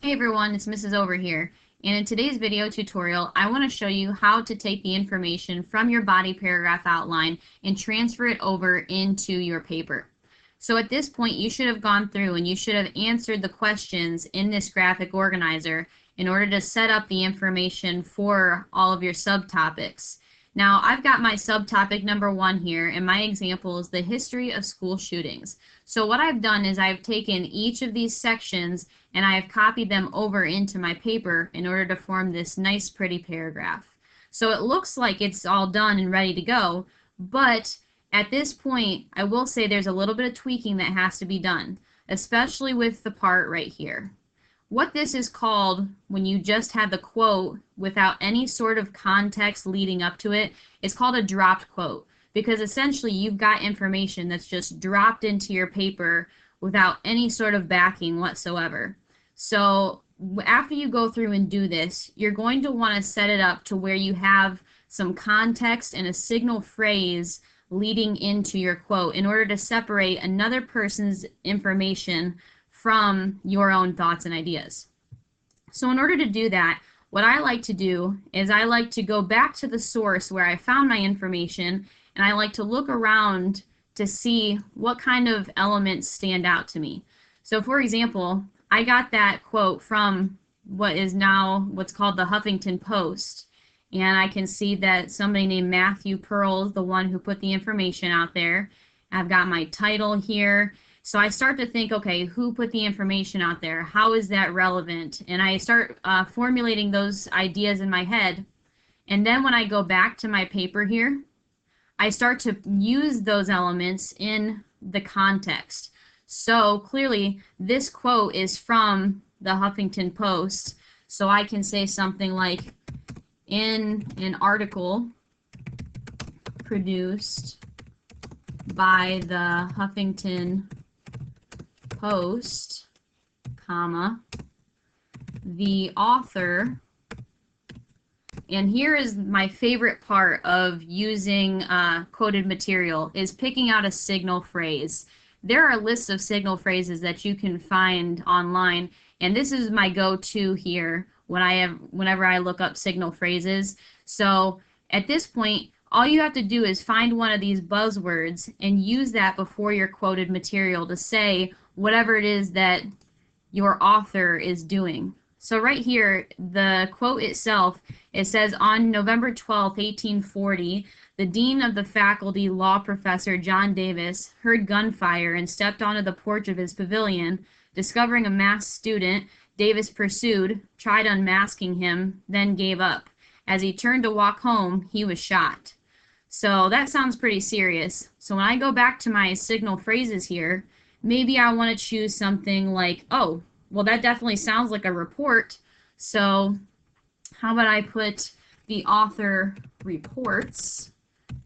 Hey everyone, it's Mrs. Over here, and in today's video tutorial I want to show you how to take the information from your body paragraph outline and transfer it over into your paper. So at this point you should have gone through and you should have answered the questions in this graphic organizer in order to set up the information for all of your subtopics. Now I've got my subtopic number 1 here, and my example is the history of school shootings. So what I've done is I've taken each of these sections and I've copied them over into my paper in order to form this nice pretty paragraph. So it looks like it's all done and ready to go, but at this point I will say there's a little bit of tweaking that has to be done, especially with the part right here. What this is called, when you just have the quote without any sort of context leading up to it, it's called a dropped quote, because essentially you've got information that's just dropped into your paper without any sort of backing whatsoever. So after you go through and do this, you're going to want to set it up to where you have some context and a signal phrase leading into your quote in order to separate another person's information from your own thoughts and ideas. So in order to do that, what I like to do is I like to go back to the source where I found my information, and I like to look around to see what kind of elements stand out to me. So for example, I got that quote from what is now what's called the Huffington Post, and I can see that somebody named Matthew Pearl is the one who put the information out there. I've got my title here. So I start to think, okay, who put the information out there? How is that relevant? And I start formulating those ideas in my head. And then when I go back to my paper here, I start to use those elements in the context. So clearly, this quote is from the Huffington Post. So I can say something like, in an article produced by the Huffington Post, comma, the author, and here is my favorite part of using quoted material, is picking out a signal phrase. There are lists of signal phrases that you can find online, and this is my go-to here whenever I look up signal phrases. So at this point, all you have to do is find one of these buzzwords and use that before your quoted material to say whatever it is that your author is doing. So right here, the quote itself, it says, on November 12, 1840, the dean of the faculty, law professor John Davis, heard gunfire and stepped onto the porch of his pavilion. Discovering a masked student, Davis pursued, tried unmasking him, then gave up. As he turned to walk home, he was shot. So that sounds pretty serious. So when I go back to my signal phrases here, maybe I want to choose something like, oh, well, that definitely sounds like a report. So how about I put the author reports,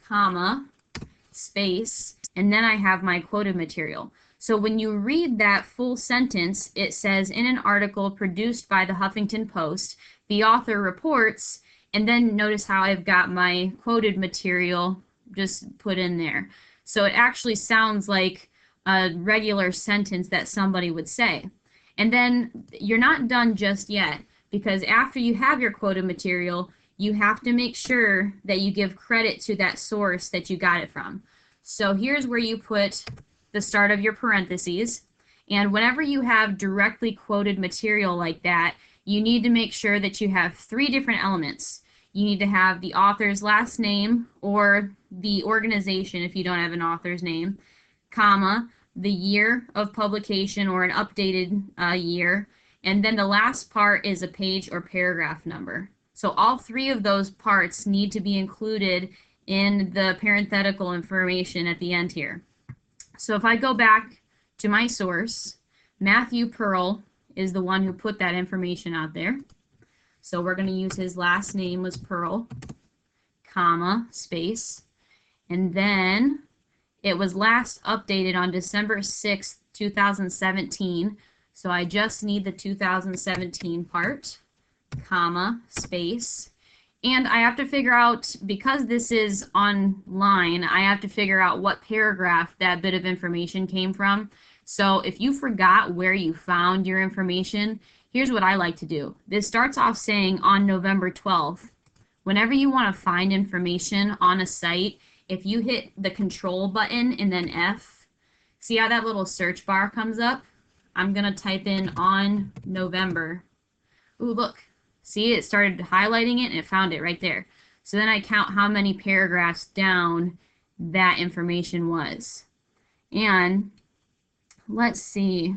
comma, space, and then I have my quoted material. So when you read that full sentence, it says, in an article produced by the Huffington Post, the author reports, and then notice how I've got my quoted material just put in there. So it actually sounds like a regular sentence that somebody would say. And then you're not done just yet, because after you have your quoted material, you have to make sure that you give credit to that source that you got it from. So here's where you put the start of your parentheses, and whenever you have directly quoted material like that, you need to make sure that you have 3 different elements. You need to have the author's last name or the organization if you don't have an author's name, comma, the year of publication or an updated year, and then the last part is a page or paragraph number. So all 3 of those parts need to be included in the parenthetical information at the end here. So if I go back to my source, Matthew Pearl is the one who put that information out there. So we're going to use his last name was Pearl, comma, space, and then it was last updated on December 6th, 2017. So I just need the 2017 part, comma, space. And I have to figure out, because this is online, I have to figure out what paragraph that bit of information came from. So if you forgot where you found your information, here's what I like to do. This starts off saying on November 12th. Whenever you want to find information on a site, if you hit the control button and then F, see how that little search bar comes up? I'm going to type in on November. Ooh, look. See, it started highlighting it and it found it right there. So then I count how many paragraphs down that information was. And let's see.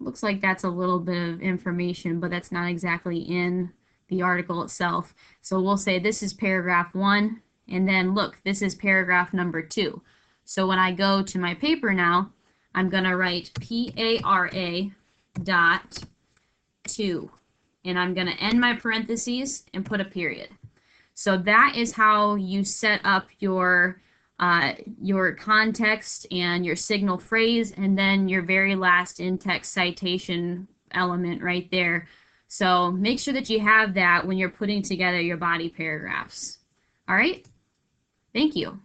Looks like that's a little bit of information, but that's not exactly in the article itself. So we'll say this is paragraph 1, and then look, this is paragraph number 2. So when I go to my paper now, I'm going to write PARA dot 2, and I'm going to end my parentheses and put a period. So that is how you set up your context and your signal phrase, and then your very last in-text citation element right there. So make sure that you have that when you're putting together your body paragraphs. All right? Thank you.